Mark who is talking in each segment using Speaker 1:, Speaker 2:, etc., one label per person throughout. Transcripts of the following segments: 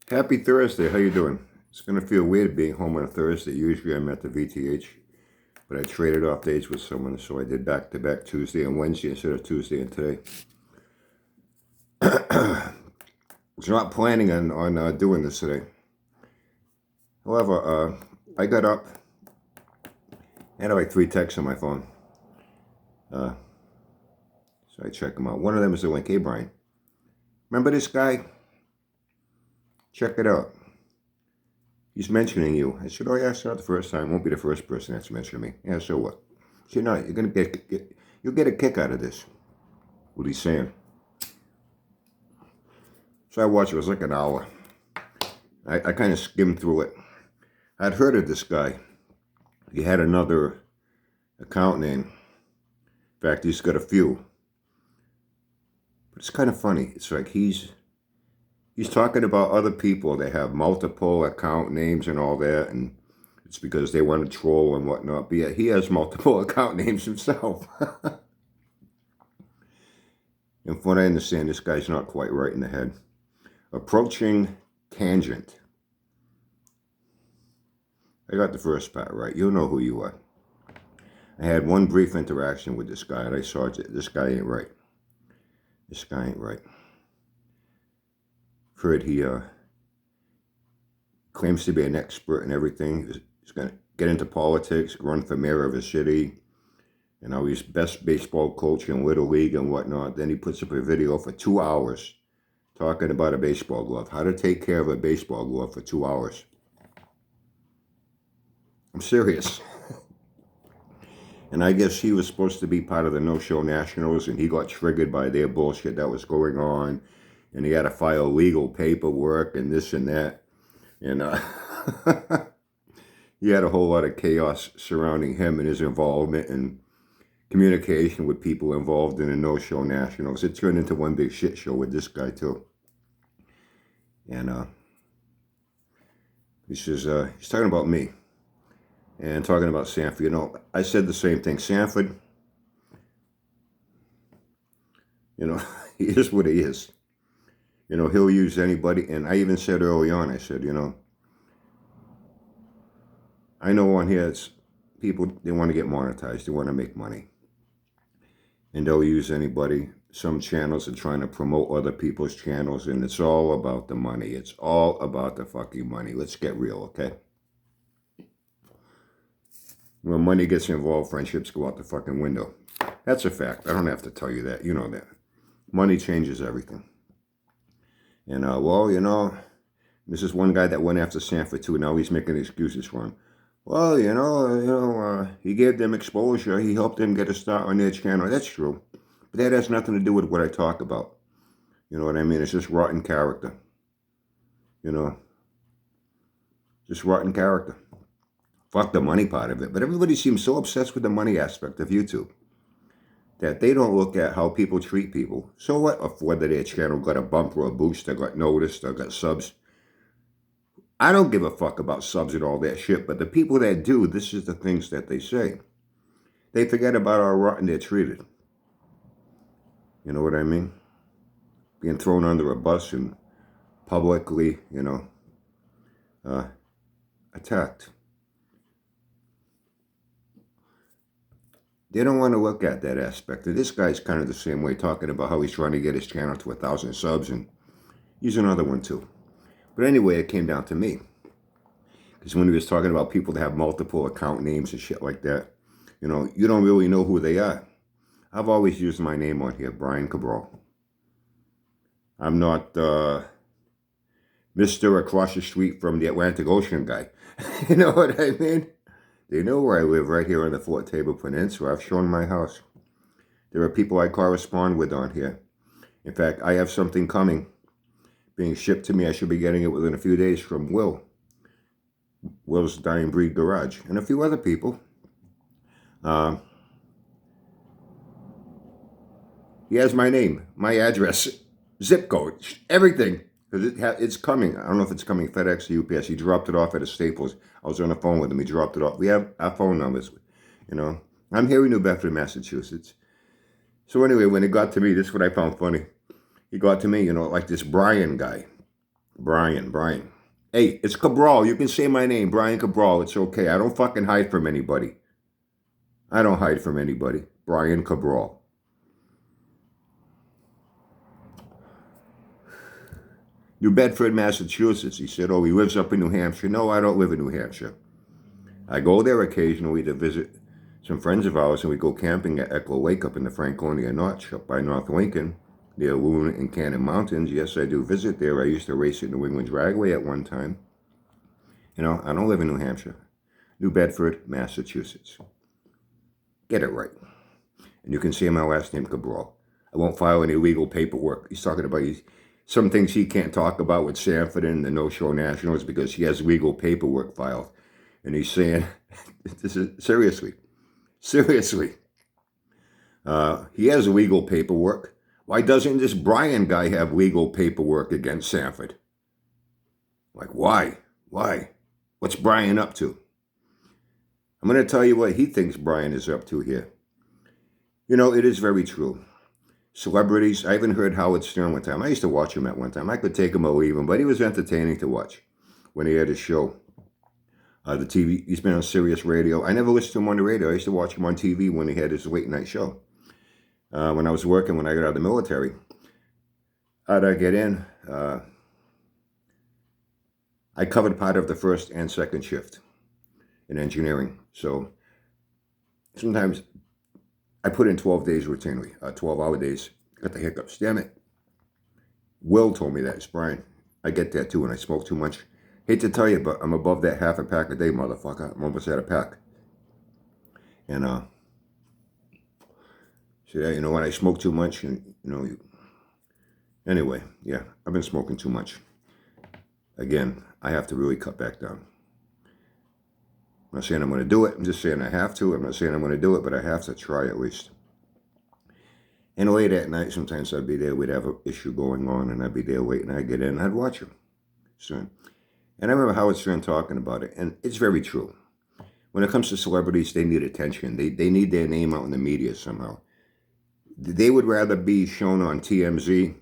Speaker 1: Happy Thursday. How you doing? It's going to feel weird being home on a Thursday. Usually I'm at the VTH, but I traded off days with someone, so I did back-to-back Tuesday and Wednesday instead of Tuesday and today. I was not planning on doing this today. However, I got up. I had like 3 texts on my phone. So I check them out. One of them is the link. Hey, Brian. Remember this guy? Check it out. He's mentioning you. I said, oh yeah, it's not the first time. Won't be the first person that's mentioned me. Yeah, so what? I said, no, you're going to you'll get a kick out of this. What he's saying. So I watched it. It was like an hour. I kind of skimmed through it. I'd heard of this guy. He had another account name. In fact, he's got a few. But it's kind of funny. It's like he's talking about other people that have multiple account names and all that, and it's because they want to troll and whatnot. But yeah, he has multiple account names himself. And from what I understand, this guy's not quite right in the head. Approaching tangent. I got the first part right. You'll know who you are. I had one brief interaction with this guy, and I saw this guy ain't right. This guy ain't right. Heard he claims to be an expert in everything. He's going to get into politics, run for mayor of a city, and how he's best baseball coach in Little League and whatnot. Then he puts up a video for 2 hours talking about a baseball glove, how to take care of a baseball glove for 2 hours. I'm serious. And I guess he was supposed to be part of the No-Show Nationals, and he got triggered by their bullshit that was going on. And he had to file legal paperwork and this and that. And he had a whole lot of chaos surrounding him and his involvement and communication with people involved in the No-Show Nationals. It turned into one big shit show with this guy, too. And he says, he's talking about me and talking about Sanford. You know, I said the same thing. Sanford, you know, he is what he is. You know, he'll use anybody. And I even said early on, I said, you know, I know on here it's people, they want to get monetized. They want to make money. And they'll use anybody. Some channels are trying to promote other people's channels. And it's all about the money. It's all about the fucking money. Let's get real, okay? When money gets involved, friendships go out the fucking window. That's a fact. I don't have to tell you that. You know that. Money changes everything. And, well, you know, this is one guy that went after Sanford, too. Now he's making excuses for him. Well, you know, he gave them exposure. He helped them get a start on their channel. That's true. But that has nothing to do with what I talk about. You know what I mean? It's just rotten character. You know, just rotten character. Fuck the money part of it. But everybody seems so obsessed with the money aspect of YouTube that they don't look at how people treat people. So what if whether their channel got a bump or a boost, or got noticed, or got subs? I don't give a fuck about subs and all that shit, but the people that do, this is the things that they say. They forget about how rotten they're treated. You know what I mean? Being thrown under a bus and publicly, you know, attacked. They don't want to look at that aspect. And this guy's kind of the same way, talking about how he's trying to get his channel to 1,000 subs, and he's another one too. But anyway, it came down to me. Because when he was talking about people that have multiple account names and shit like that, you know, you don't really know who they are. I've always used my name on here, Brian Cabral. I'm not Mr. across the street from the Atlantic Ocean guy. You know what I mean? They know where I live, right here on the Fort Table Peninsula. I've shown my house. There are people I correspond with on here. In fact, I have something coming, being shipped to me. I should be getting it within a few days from Will. Will's Dying Breed Garage. And a few other people. He has my name, my address, zip code, everything. Because it's coming. I don't know if it's coming FedEx or UPS. He dropped it off at a Staples. I was on the phone with him. He dropped it off. We have our phone numbers, you know. I'm here in New Bedford, Massachusetts. So anyway, when it got to me, this is what I found funny. He got to me, you know, like this Brian guy. Brian. Hey, it's Cabral. You can say my name, Brian Cabral. It's okay. I don't fucking hide from anybody. I don't hide from anybody. Brian Cabral. New Bedford, Massachusetts. He said, oh, he lives up in New Hampshire. No, I don't live in New Hampshire. I go there occasionally to visit some friends of ours, and we go camping at Echo Lake up in the Franconia Notch up by North Lincoln, near Loon and Cannon Mountains. Yes, I do visit there. I used to race at New England Dragway at one time. You know, I don't live in New Hampshire. New Bedford, Massachusetts. Get it right. And you can see my last name, Cabral. I won't file any legal paperwork. He's talking about some things he can't talk about with Sanford and the No-Show Nationals because he has legal paperwork filed. And he's saying, this is seriously, he has legal paperwork. Why doesn't this Brian guy have legal paperwork against Sanford? Like, why? What's Brian up to? I'm going to tell you what he thinks Brian is up to here. You know, it is very true. Celebrities, I even heard Howard Stern one time. I used to watch him at one time. I could take him or leave him, but he was entertaining to watch when he had his show. The TV, he's been on Sirius Radio. I never listened to him on the radio. I used to watch him on TV when he had his late night show. When I was working, when I got out of the military, how'd I get in? I covered part of the first and second shift in engineering. So sometimes I put in 12 days routinely, 12-hour days. Got the hiccups. Damn it. Will told me that. It's Brian. I get that too when I smoke too much. Hate to tell you, but I'm above that half a pack a day, motherfucker. I'm almost at a pack. And, see that, you know, when I smoke too much, and, you know, anyway, yeah, I've been smoking too much. Again, I have to really cut back down. I'm not saying I'm going to do it. I'm just saying I have to. I'm not saying I'm going to do it, but I have to try at least. And late at night, sometimes I'd be there. We'd have an issue going on, and I'd be there waiting. I'd get in, and I'd watch him. So, and I remember Howard Stern talking about it, and it's very true. When it comes to celebrities, they need attention. They need their name out in the media somehow. They would rather be shown on TMZ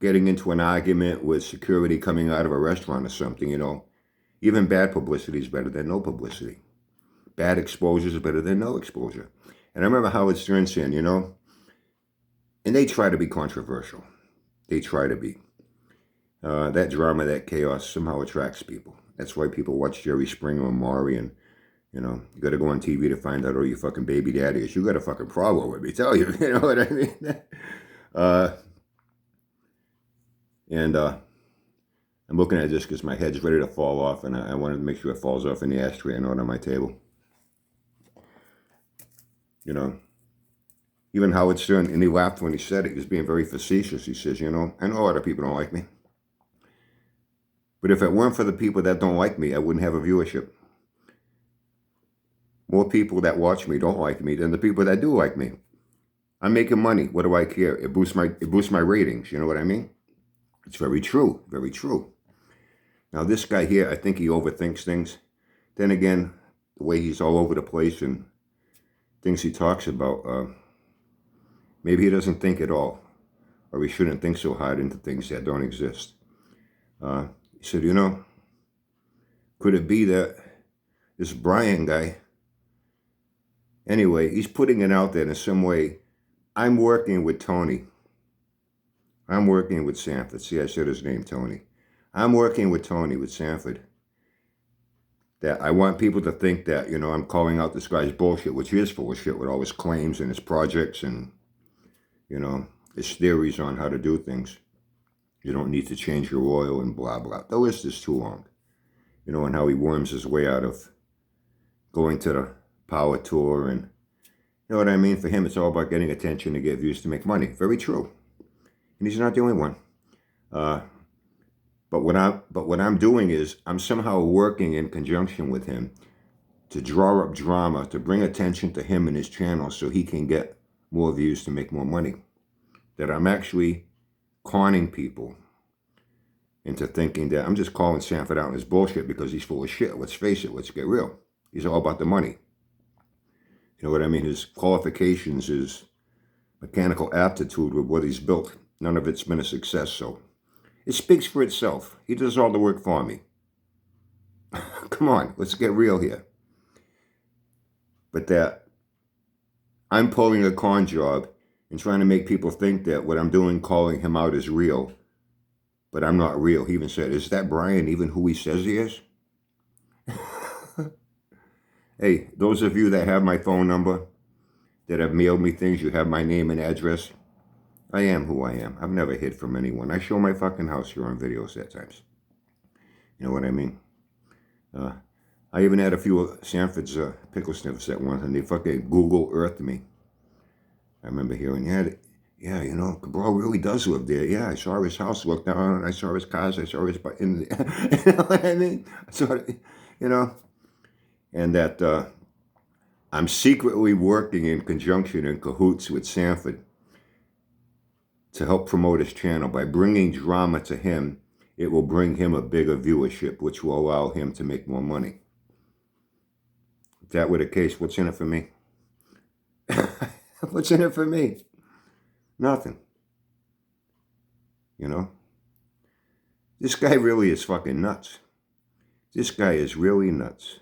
Speaker 1: getting into an argument with security coming out of a restaurant or something, you know. Even bad publicity is better than no publicity. Bad exposure is better than no exposure. And I remember Howard Stern saying, you know, and they try to be controversial. They try to be. That drama, that chaos somehow attracts people. That's why people watch Jerry Springer and Maury, and, you know, you got to go on TV to find out who your fucking baby daddy is. You got a fucking problem with me, tell you. You know what I mean? I'm looking at this because my head's ready to fall off, and I wanted to make sure it falls off in the ashtray and not on my table. You know, even Howard Stern, and he laughed when he said it. He was being very facetious. He says, you know, I know a lot of people don't like me. But if it weren't for the people that don't like me, I wouldn't have a viewership. More people that watch me don't like me than the people that do like me. I'm making money. What do I care? It boosts my ratings. You know what I mean? It's very true. Very true. Now, this guy here, I think he overthinks things. Then again, the way he's all over the place and things he talks about, maybe he doesn't think at all. Or he shouldn't think so hard into things that don't exist. He said, you know, could it be that this Brian guy, anyway, he's putting it out there in some way. I'm working with Tony. I'm working with Sanford. See, I said his name, Tony. I'm working with Tony, with Sanford. That I want people to think that, you know, I'm calling out this guy's bullshit, which he is full of shit with all his claims and his projects and, you know, his theories on how to do things. You don't need to change your oil and blah, blah. The list is too long. You know, and how he worms his way out of going to the power tour. And you know what I mean? For him, it's all about getting attention to get views to make money. Very true. And he's not the only one. But what I'm doing is I'm somehow working in conjunction with him to draw up drama, to bring attention to him and his channel so he can get more views to make more money. That I'm actually conning people into thinking that I'm just calling Sanford out on his bullshit because he's full of shit. Let's face it. Let's get real. He's all about the money. You know what I mean? His qualifications, his mechanical aptitude with what he's built, none of it's been a success. So It speaks for itself. He does all the work for me. Come on, let's get real here. But that I'm pulling a con job and trying to make people think that what I'm doing, calling him out, is real. But I'm not real. He even said, is that Brian even who he says he is? Hey, those of you that have my phone number, that have mailed me things, you have my name and address. I am who I am. I've never hid from anyone. I show my fucking house here on videos at times. You know what I mean? I even had a few Sanfords pickle sniffers at once, and they fucking Google Earthed me. I remember hearing, yeah, you know, Cabral really does live there. Yeah, I saw his house, looked down, I saw his cars, I saw his... You know what I mean? So, you know, and that I'm secretly working in conjunction, in cahoots with Sanford to help promote his channel. By bringing drama to him, it will bring him a bigger viewership, which will allow him to make more money. If that were the case, what's in it for me? What's in it for me? Nothing. You know? This guy really is fucking nuts. This guy is really nuts.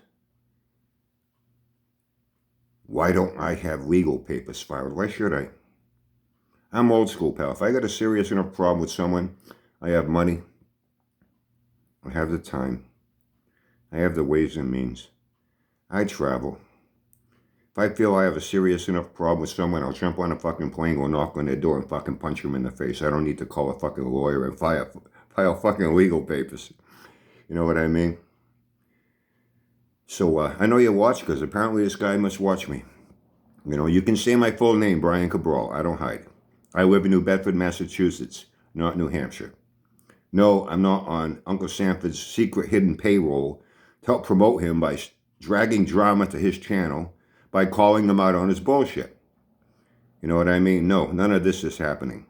Speaker 1: Why don't I have legal papers filed? Why should I? I'm old school, pal. If I got a serious enough problem with someone, I have money, I have the time, I have the ways and means, I travel. If I feel I have a serious enough problem with someone, I'll jump on a fucking plane, go knock on their door, and fucking punch them in the face. I don't need to call a fucking lawyer and file fucking legal papers. You know what I mean? So I know you watch, because apparently this guy must watch me. You know, you can say my full name, Brian Cabral. I don't hide. I live in New Bedford, Massachusetts, not New Hampshire. No, I'm not on Uncle Sanford's secret hidden payroll to help promote him by dragging drama to his channel, by calling him out on his bullshit. You know what I mean? No, none of this is happening.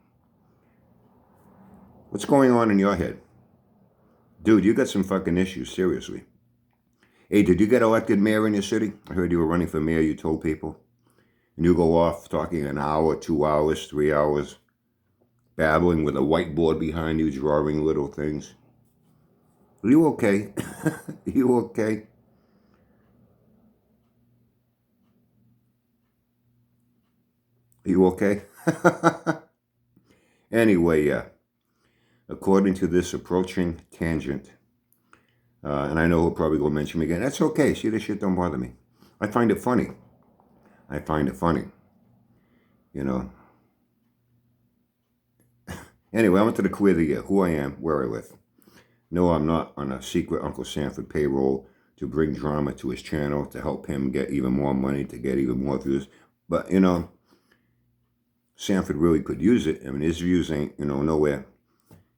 Speaker 1: What's going on in your head? Dude, you got some fucking issues, seriously. Hey, did you get elected mayor in your city? I heard you were running for mayor, you told people. And you go off talking an hour, 2 hours, 3 hours, babbling with a whiteboard behind you, drawing little things. Are you okay? Are you okay? Are you okay? Anyway, according to this approaching tangent, and I know he'll probably go mention me again. That's okay. See, this shit don't bother me. I find it funny. I find it funny. You know. Anyway, I wanted to clear the year. Who I am, where I live. No, I'm not on a secret Uncle Sanford payroll to bring drama to his channel, to help him get even more money, to get even more views. But, you know, Sanford really could use it. I mean, his views ain't, you know, nowhere.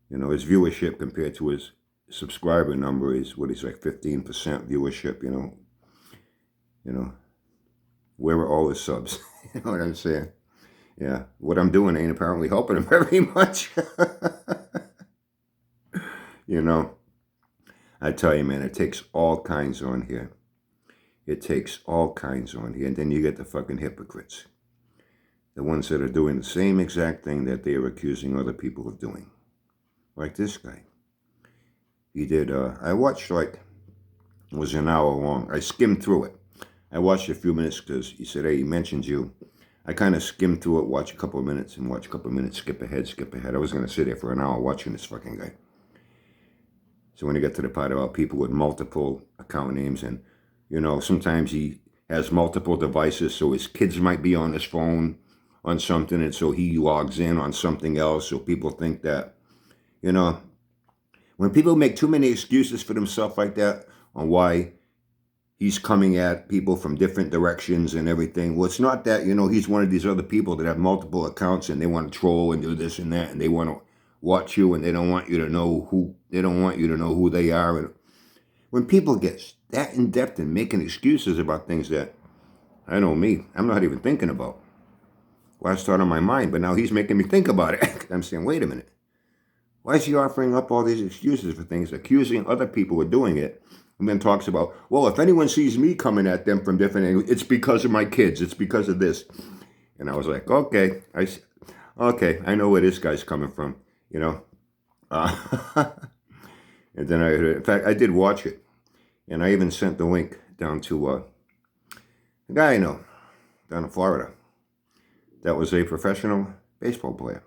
Speaker 1: You know, his viewership compared to his subscriber number is, what is like 15% viewership, you know. You know, where are all his subs? You know what I'm saying? Yeah, what I'm doing ain't apparently helping him very much. You know, I tell you, man, it takes all kinds on here. It takes all kinds on here. And then you get the fucking hypocrites. The ones that are doing the same exact thing that they are accusing other people of doing. Like this guy. He did, I watched like, it was an hour long. I skimmed through it. I watched a few minutes because he said, hey, he mentioned you. I kind of skimmed through it, watch a couple of minutes, and watch a couple of minutes, skip ahead. I was going to sit there for an hour watching this fucking guy. So when you get to the part about people with multiple account names, and, you know, sometimes he has multiple devices, so his kids might be on his phone on something, and so he logs in on something else, so people think that, you know, when people make too many excuses for themselves like that on why he's coming at people from different directions and everything. Well, it's not that, you know, he's one of these other people that have multiple accounts and they want to troll and do this and that, and they want to watch you and they don't want you to know who they are. And when people get that in depth and making excuses about things that, I know me, I'm not even thinking about. Last thought on my mind, but now he's making me think about it. I'm saying, wait a minute. Why is he offering up all these excuses for things, accusing other people of doing it? And then talks about, well, if anyone sees me coming at them from different angles, it's because of my kids. It's because of this. And I was like, okay, I know where this guy's coming from, you know. And then in fact, I did watch it. And I even sent the link down to a guy I know down in Florida that was a professional baseball player.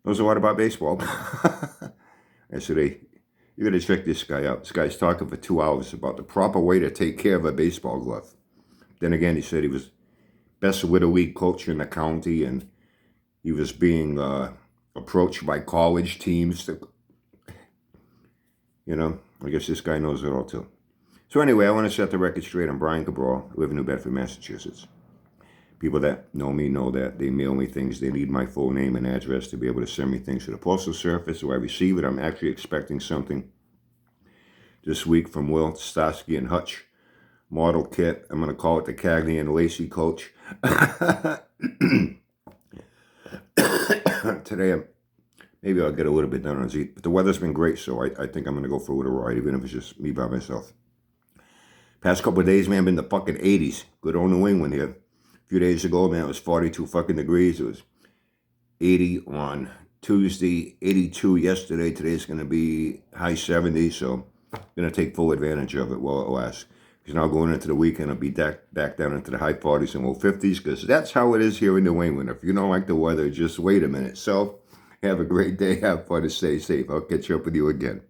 Speaker 1: Knows a lot about baseball. I said, hey, you got to check this guy out. This guy's talking for 2 hours about the proper way to take care of a baseball glove. Then again, he said he was best Little League coach in the county, and he was being approached by college teams to, I guess this guy knows it all too. So anyway, I want to set the record straight. I'm Brian Cabral. I live in New Bedford, Massachusetts. People that know me know that. They mail me things. They need my full name and address to be able to send me things to the postal service, so I receive it. I'm actually expecting something this week from Will, Starsky, and Hutch. Model kit. I'm going to call it the Cagney and Lacey coach. Today, maybe I'll get a little bit done on Z. But the weather's been great, so I think I'm going to go for a little ride, even if it's just me by myself. Past couple of days, man, been the fucking 80s. Good old New England here. A few days ago, man, it was 42 fucking degrees. It was 80 on Tuesday, 82 yesterday. Today's going to be high 70s, so I'm going to take full advantage of it while it lasts. Because now going into the weekend, I'll be back down into the high 40s and low 50s, because that's how it is here in New England. If you don't like the weather, just wait a minute. So, have a great day. Have fun and stay safe. I'll catch up with you again.